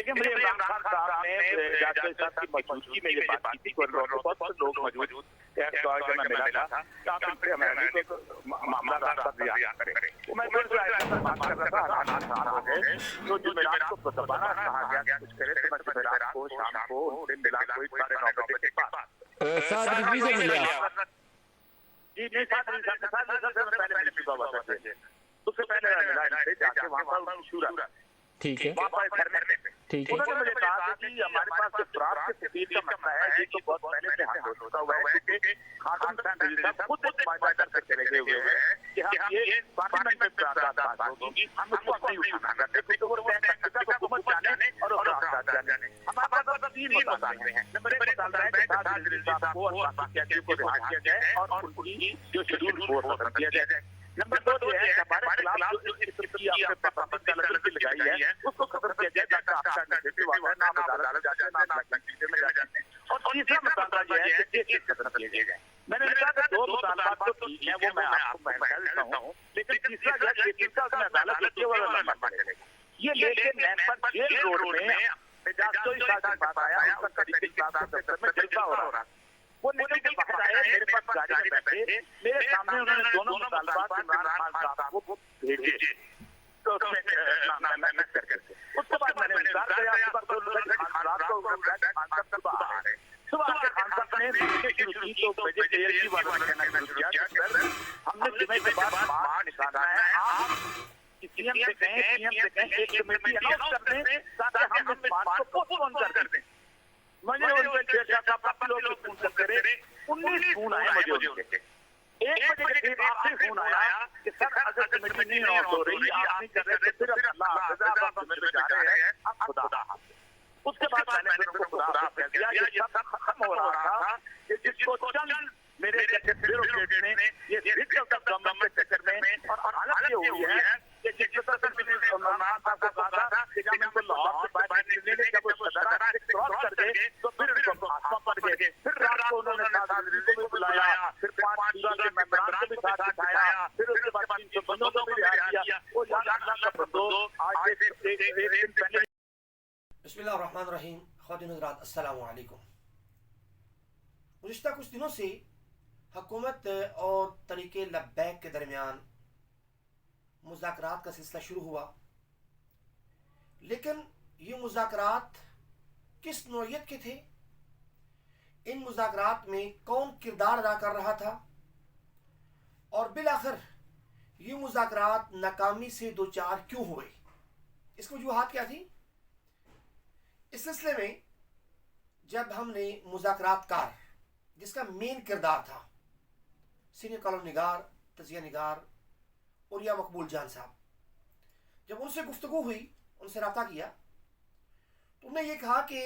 लेकिन मुझे इमरान खान साहब ने जासूस साहब की मौजूदगी में ये बात की थी, बहुत से लोग मौजूद जब मैं मिला था कि आप इनसे हमें को मामला रास्ता तैयार करें। तो मैं फिर ऐसा बात कर रहा था, हालात खराब हो गए तो जुमेरात को दोबारा कहा गया कुछ करे, तो मैं जुमेरात को शाम को उनसे मिला कोई 9:30 बजे के बाद। साथ रिजवी से मिले आप? जी नहीं, साथ से पहले मिल चुका हुआ था, उससे पहले मिला इनसे जाके वहाँ पर शूरा, ठीक है, वहाँ पर घर में ठीक है। उन्होंने मुझे कहा कि हमारे पास जो फ्रांस के सफीर का मसला है ये तो बहुत पहले से हाथ हो चुका हुआ है, क्योंकि खातून साहब खुद मायदा करके चले गए हुए हैं कि हम ये पार्लियामेंट में बात होगी, हम उसको नहीं उठाना करते, क्योंकि वो तय कर चुका है हुकूमत जाने और रास्ता जाने। हमारे पास 3 मुतालबे हैं। नंबर 1 मुतालबा है कि साद रिजवी साहब को और बाकी कैदियों को रिहा किया जाए और उनकी जो शेड्यूल फोर्स खत्म किया जाए। नंबर 2 ये है कि हमारे खिलाफ जो इस किस्म की आपने पाबंदी लगाई है उसको खत्म किया जाए, ताकि आपका नेतृत्व है ना अदालत जाके ना तंजीम में जाते हैं। और तीसरा मुतालबा ये है कि केस खत्म किए जाए। मैंने कहा कि 2 मुतालबात तो ठीक है, वो मैं आपको कह देता हूँ, लेकिन तीसरा जो है तीसरा उसमें अदालत के वाला लंबा चलेगा। ये लेके मैं पर जेल रोड में जासूस साहब बात आया, उसका तरीके साहब के दफ्तर में जलसा हो रहा, वो निकल के बाहर आए, मेरे पास गाड़ी में बैठे, मेरे सामने उन्होंने दोनों मुतालबात इमरान खान साहब को भेजे, तो उसमें मैनेज करके उसके बाद मैंने इंतजार किया। खान साहब को खान साहब सुबह आ रहे, सुबह आके खान साहब ने मीटिंग शुरू की, तो वेजिटेरियन की बात कहना शुरू किया कि सर हमने जुमे के बाद बाहर निकालना है, आप सीएम से कहें एक कमेटी अनाउंस कर दें ताकि हम इस बात को पोस्टपोन कर दें। मुझे उनसे देखा था लोग फोन करते रहे, 19 फोन आए मुझे उनसे। 1 बजे के करीब आखिरी फोन आया कि सर अगर कमेटी नहीं अनाउंस हो रही, आप नहीं कर रहे, तो फिर अल्लाह हाफ़िज़, आप जुमे पे जा रहे हैं, आप खुदा हाफ़िज़। उसके बाद मैंने उनको खुदा हाफ़िज़ कह दिया। ये सब खत्म हो रहा था कि जिसको चंद मेरे जैसे ब्यूरोक्रेट ने ये रिजर्व गवर्नमेंट के चक्कर में, और हालत ये हुई है कि जिस तरह से इमरान खान साहब को कहा था कि जब इनको लाहौर से बाहर निकलने जब वो सदरा से क्रॉस कर गए तो फिर उनको भाषा पड़ गए। फिर रात को उन्होंने साथ रिजवी को भी बुलाया, फिर 5 सूबा के मेंबरान को भी साथ बिठाया, फिर उसके बाद 300 बंदों को भी रिहा किया। वो अल्लाह का बंदो आज एक दिन पहले। बिस्मिल्लाहिर्रहमानिर्रहीम। ख़वातीन हज़रात अस्सलामु अलैकुम। गुज़िश्ता कुछ दिनों से हुकूमत और तरीके लब्बैक के दरमियान मुज़ाकरात का सिलसिला शुरू हुआ, लेकिन ये मुज़ाकरात किस नौइयत के थे, इन मुज़ाकरात में कौन किरदार अदा कर रहा था, और बिलाखिर ये मुज़ाकरात नाकामी से दो चार क्यों हुए, इसकी वजूहात क्या थी। इस सिलसिले में जब हमने मुज़ाकरातकार जिसका मेन किरदार था सीनियर कॉलम निगार, तज़किया निगार उरिया मकबूल जान साहब, जब उनसे गुफ्तगू हुई, उनसे रब्ता किया, तो उन्होंने ये कहा कि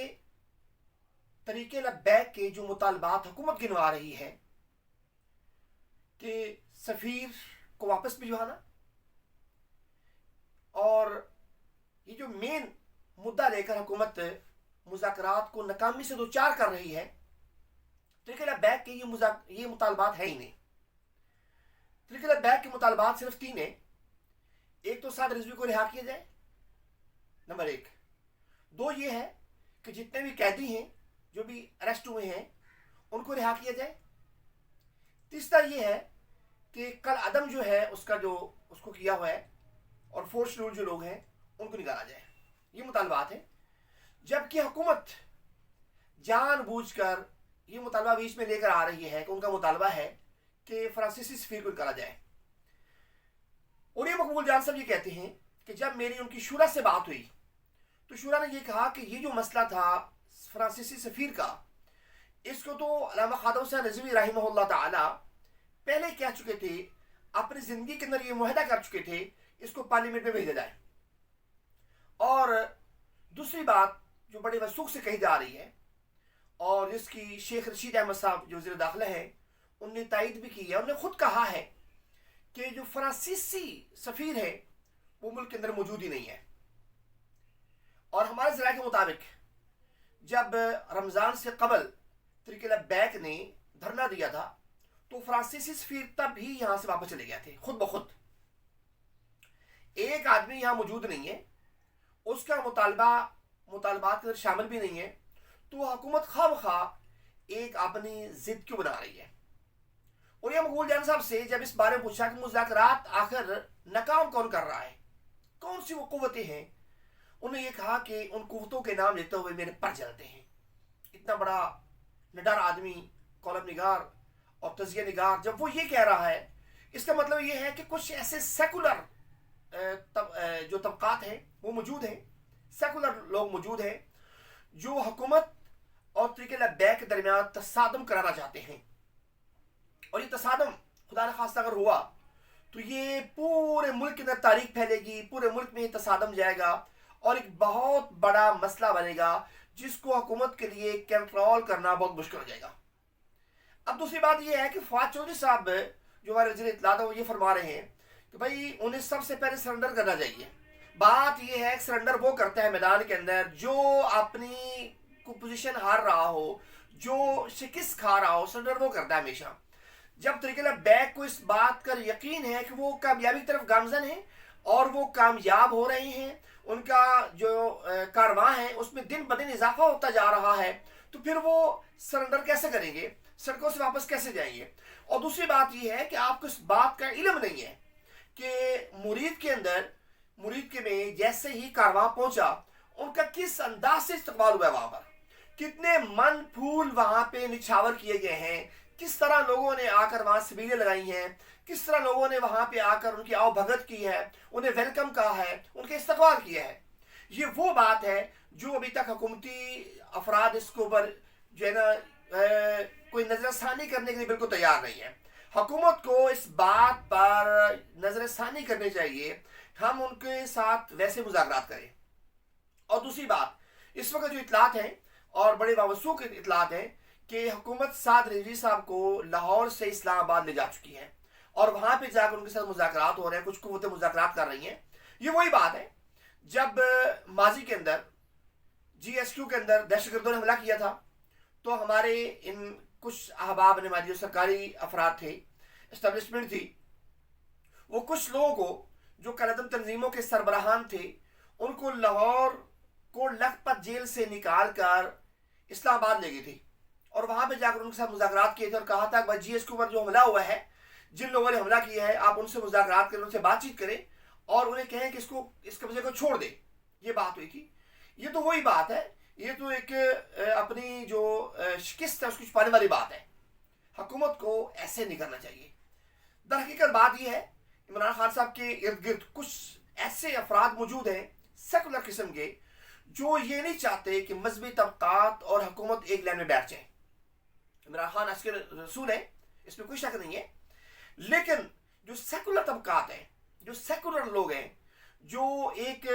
तरीके लब्बैक के जो मुतालबात हुकूमत गिनवा रही है कि सफ़ीर को वापस भिजवाना, और ये जो मेन मुद्दा लेकर हुकूमत मुज़ाकरात को नाकामी से दो चार कर रही है, तरीके लब्बैक के ये मुतालबात है ही नहीं। तरीके लब्बैक के मुतालबात सिर्फ 3 हैं। एक तो साद रिजवी को रिहा किया जाए, नंबर 1। 2 ये है कि जितने भी कैदी हैं जो भी अरेस्ट हुए हैं उनको रिहा किया जाए। तीसरा ये है कि कल अदम जो है उसका जो उसको किया हुआ है और फोर्स शेड्यूल जो लोग हैं उनको निकाला जाए। ये मुतालबात है, जबकि हुकूमत जानबूझकर ये मुतालबा बीच में लेकर आ रही है कि उनका मुतालबा है कि फ्रांसीसी सफीर को निकाला जाए। और ये मकबूल जान साहब ये कहते हैं कि जब मेरी उनकी शुरा से बात हुई तो शुरा ने ये कहा कि ये जो मसला था फ्रांसीसी सफीर का, इसको तो अल्लामा खादम हुसैन रिजवी रहमहुल्लाह ताला पहले कह चुके थे, अपनी ज़िंदगी के अंदर ये मुआहदा कर चुके थे, इसको पार्लियामेंट में भेजा जाए। और दूसरी बात जो बड़े वसूख से कही जा रही है और जिसकी शेख रशीद अहमद साहब जो वज़ीर दाखिला है उनने तायद भी की है, उन्होंने खुद कहा है कि जो फ्रांसीसी सफ़ीर है वो मुल्क के अंदर मौजूद ही नहीं है। और हमारे ज़राए के मुताबिक जब रमज़ान से कबल तरीके लब्बैक ने धरना दिया था तो फ्रांसीसी सफ़ीर तब भी यहाँ से वापस चले गए थे खुद ब खुद। एक आदमी यहाँ मौजूद नहीं है, उसका मुतालबा मुतालबात के अंदर शामिल भी नहीं है, तो हुकूमत खामखा एक अपनी जिद क्यों बना रही है। और ये मकबूल जान साहब से जब इस बारे में पूछा कि मुज़ाकरात आखिर नाकाम कौन कर रहा है, कौन सी वो कुव्वतें हैं, उन्होंने ये कहा कि उन कुव्वतों के नाम लेते हुए मेरे पर जलते हैं। इतना बड़ा निडर आदमी, कॉलम निगार और तजिया निगार, जब वो ये कह रहा है, इसका मतलब ये है कि कुछ ऐसे सेकुलर जो तबकात हैं वो मौजूद हैं, सेकुलर लोग मौजूद हैं जो हुकूमत और तरीके लब्बैक के दरमियान तसादम कराना चाहते हैं। और ये तसादम खुदा न खास्ता अगर हुआ तो ये पूरे मुल्क के अंदर तारीख फैलेगी, पूरे मुल्क में ये तसादम जाएगा और एक बहुत बड़ा मसला बनेगा जिसको हुकूमत के लिए कंट्रोल करना बहुत मुश्किल हो जाएगा। अब दूसरी बात ये है कि फवाद चौधरी साहब जो हमारे वज़ीर इत्तलात वो ये फरमा रहे हैं कि भाई उन्हें सबसे पहले सरेंडर करना चाहिए। बात ये है कि सरेंडर वो करता है मैदान के अंदर जो अपनी पोजीशन हार रहा हो, जो शिकस्त खा रहा हो, सरेंडर वो करता है हमेशा। जब तरीके बैक को इस बात का यकीन है कि वो कामयाबी की तरफ गामजन है और वो कामयाब हो रहे हैं, उनका जो कारवां है उसमें दिन ब दिन इजाफा होता जा रहा है, तो फिर वो सरेंडर कैसे करेंगे, सड़कों से वापस कैसे जाएंगे। और दूसरी बात यह है कि आपको इस बात का इल्म नहीं है कि मुरीद के में जैसे ही कारवां पहुंचा उनका किस अंदाज से इस्तकबाल हुआ, वहां पर कितने मन फूल वहां पे निछावर किए गए हैं, किस तरह लोगों ने आकर वहां सबीलें लगाई हैं, किस तरह लोगों ने वहां पे आकर उनकी आओ भगत की है, उन्हें वेलकम कहा है, उनके इस्तकबाल किया है। ये वो बात है जो अभी तक हुकूमती अफराद इसके ऊपर जो है ना कोई नजरसानी करने के लिए बिल्कुल तैयार नहीं है। हुकूमत को इस बात पर नजरसानी करनी चाहिए, हम उनके साथ वैसे मुज़ाकरात करें। और दूसरी बात, इस वक्त जो इतलात हैं और बड़े बावसूख इतलात हैं कि हुकूमत साद रिजवी साहब को लाहौर से इस्लामाबाद ले जा चुकी है और वहां पे जाकर उनके साथ मुज़ाकरात हो रहे हैं, कुछ कुव्वतें मुज़ाकरात कर रही हैं। ये वही बात है जब माजी के अंदर GSQ के अंदर दहशतगर्दों ने हमला किया था, तो हमारे इन कुछ अहबाब ने, हमारी जो सरकारी अफराद थे, इस्टेब्लिशमेंट थी, वो कुछ लोगों को जो कलदम तंजीमों के सरबराहान थे उनको लाहौर को लखपत जेल से निकाल कर इस्लामाबाद ले गई थी और वहां पे जाकर उनके साथ मुज़ाकरात किए थे और कहा था कि GSQ पर जो हमला हुआ है, जिन लोगों ने हमला किया है, आप उनसे मुज़ाकरात करें, उनसे बातचीत करें और उन्हें कहें कि इस कब्जे को छोड़ दे। ये बात हुई थी। ये तो वही बात है, ये तो एक अपनी जो शिकस्त है उसको छुपाने वाली बात है। हुकूमत को ऐसे नहीं करना चाहिए। दर हकीकत बात यह है, इमरान खान साहब के इर्द गिर्द कुछ ऐसे अफराद मौजूद हैं सेकुलर किस्म के जो ये नहीं चाहते कि मजहबी तबकात और हुकूमत एक लाइन में बैठ जाए। इमरान खान असली रसूल है, इसमें कोई शक नहीं है, लेकिन जो सेकुलर तबकात हैं, जो सेकुलर लोग हैं, जो एक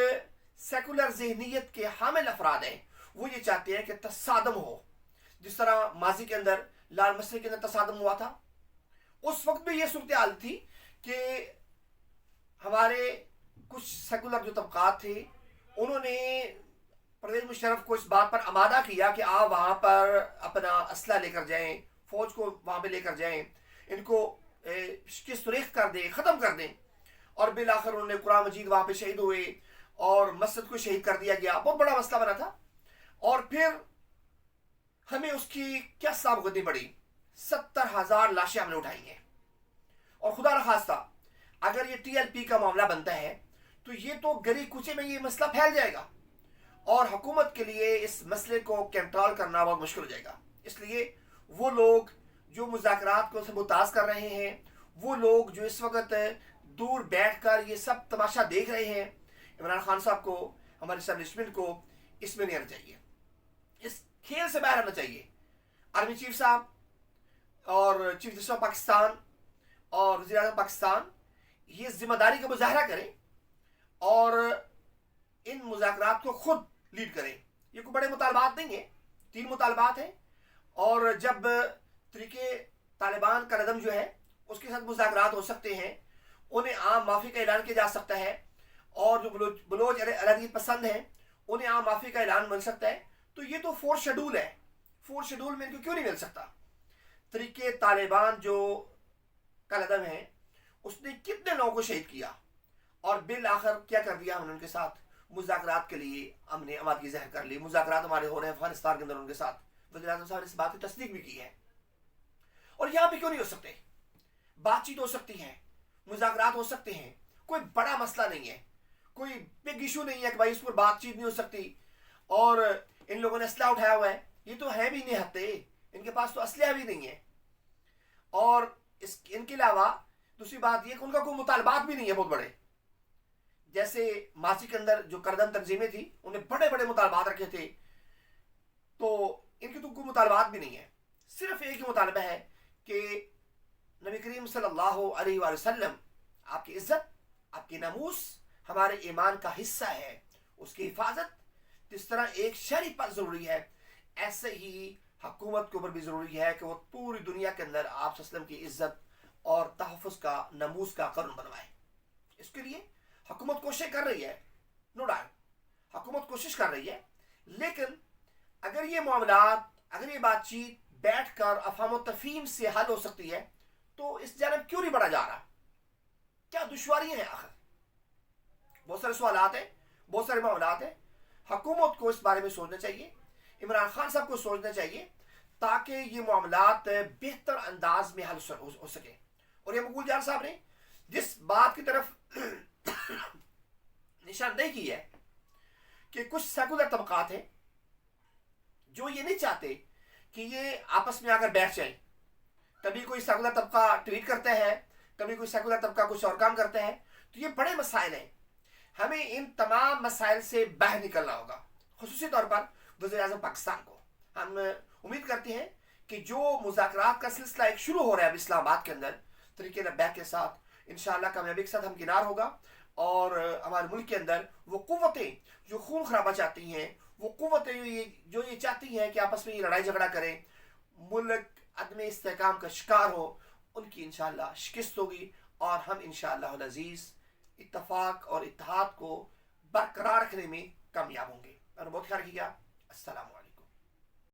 सेकुलर जहनीत के हामिल अफराद हैं, वो ये चाहते हैं कि तसादम हो। जिस तरह माजी के अंदर लाल मस्जिद के अंदर तसादम हुआ था, उस वक्त भी ये सूरत हाल थी कि हमारे कुछ सेकुलर जो तबकात थे उन्होंने परवेज मुशर्रफ को इस बात पर आमादा किया कि आप वहाँ पर अपना असला लेकर जाएं, फौज को वहाँ पे लेकर जाएं, इनको सुरेख कर दें, ख़त्म कर दें। और बिल आखिर उन्होंने कुरान मजीद वहाँ पे शहीद हुए और मस्जिद को शहीद कर दिया गया, बहुत बड़ा मसला बना था। और फिर हमें उसकी क्या साब करनी पड़ी, 70,000 लाशें हमने उठाई हैं। और खुदा न खास्ता अगर ये TLP का मामला बनता है तो ये तो गली कुचे में ये मसला फैल जाएगा और हुकूमत के लिए इस मसले को कंट्रोल करना बहुत मुश्किल हो जाएगा। इसलिए वो लोग जो मुज़ाकरात को सबूताज कर रहे हैं, वो लोग जो इस वक्त दूर बैठकर ये सब तमाशा देख रहे हैं, इमरान खान साहब को, हमारे एस्टेब्लिशमेंट को इसमें नहीं आना चाहिए, इस खेल से बाहर आना चाहिए। आर्मी चीफ साहब और चीफ जस्टिस ऑफ पाकिस्तान और वज़ीर आज़म पाकिस्तान ये जिम्मेदारी का मुजाहरा करें और इन मुज़ाकरात को खुद लीड करें। ये कोई बड़े मुतालबात नहीं है, 3 मुतालबात हैं और जब तरीके तालिबान का रदम जो है उसके साथ मुज़ाकरात हो सकते हैं, उन्हें आम माफ़ी का ऐलान किया जा सकता है और जो बलोच अलहदगी पसंद हैं उन्हें आम माफ़ी का ऐलान मिल सकता है। तो ये तो 4 शेड्यूल है, 4 शेड्यूल में इनको क्यों नहीं मिल सकता। तरीके तालिबान जो कलदम है उसने कितने लोगों को शहीद किया और बिल आखिर क्या कर दिया हमने उनके साथ, मुज़ाकरात के लिए हमने आमादगी ज़ाहिर कर ली, मुज़ाकरात हमारे हो रहे हैं अफगानिस्तान के अंदर उनके साथ, वज़ीर-ए-आज़म साहब ने इस बात की तस्दीक भी की है। और यहाँ पे क्यों नहीं हो सकते? बातचीत हो सकती है, मुज़ाकरात हो सकते हैं, कोई बड़ा मसला नहीं है, कोई बिग इशू नहीं है कि भाई इस पर बातचीत नहीं हो सकती और इन लोगों ने असला उठाया हुआ है। ये तो है भी नहीं हत्ते, इनके पास तो असलहा भी नहीं है। और इनके अलावा दूसरी बात ये कि उनका कोई मुतालबात भी नहीं है बहुत बड़े। जैसे मासी के अंदर जो करदम तंजीमें थी उन्हें बड़े बड़े मुतालबात रखे थे, तो इनके तो कोई मुतालबात भी नहीं है। सिर्फ एक ही मुतालबा है कि नबी करीम सल्लल्लाहु अलैहि वसल्लम आपकी इज्जत, आपकी नमूस हमारे ईमान का हिस्सा है, उसकी हिफाजत जिस तरह एक शहरी पर ज़रूरी है, ऐसे ही हुकूमत के ऊपर भी ज़रूरी है कि वो पूरी दुनिया के अंदर आप सल्लम की इज्जत और तहफ़्फ़ुज़ का, नमूस का कानून बनवाए। इसके लिए हुकूमत कोशिश कर रही है, नो डाउट हुकूमत कोशिश कर रही है, लेकिन अगर ये मामलात, अगर ये बातचीत बैठ कर अफ़हाम व तफ़हीम से हल हो सकती है तो इस जानब क्यों नहीं बढ़ा जा रहा? क्या दुश्वारियाँ हैं आखिर? बहुत सारे सवालात हैं, बहुत सारे मामलात हैं। हुकूमत को इस बारे में सोचना चाहिए, इमरान खान साहब को सोचना चाहिए, ताकि ये मामलात बेहतर अंदाज में हल हो सके। और ये मकबूल जान साहब ने जिस बात की तरफ निशानदेही की है कि कुछ सेकुलर तबकात हैं जो ये नहीं चाहते कि ये आपस में आकर बैठ जाए। कभी कोई सेकुलर तबका ट्वीट करता है, कभी कोई सेकुलर तबका कुछ और काम करता है, तो ये बड़े मसाइल हैं। हमें इन तमाम मसाइल से बाहर निकलना होगा, खुसूसी तौर पर वज़ीर-ए-आज़म पाकिस्तान को। हम उम्मीद करते हैं कि जो मुज़ाकरात का सिलसिला एक शुरू हो रहा है अब इस्लामाबाद के अंदर तरीके लब्बैक के साथ, इंशाअल्लाह कामयाबी के साथ हम किनार होगा और हमारे मुल्क के अंदर वो क़ुव्वतें जो खून खराबा चाहती हैं, वो क़ुव्वतें जो ये चाहती हैं कि आपस में ये लड़ाई झगड़ा करें, मुल्क अदम इस्तेहकाम का शिकार हो, उनकी इंशाअल्लाह शिकस्त होगी और हम इंशाअल्लाह अज़ीज़ इत्तफाक और इत्तेहाद को बरकरार रखने में कामयाब होंगे। और बहुत ख्याल रखिएगा। अस्सलामु अलैकुम।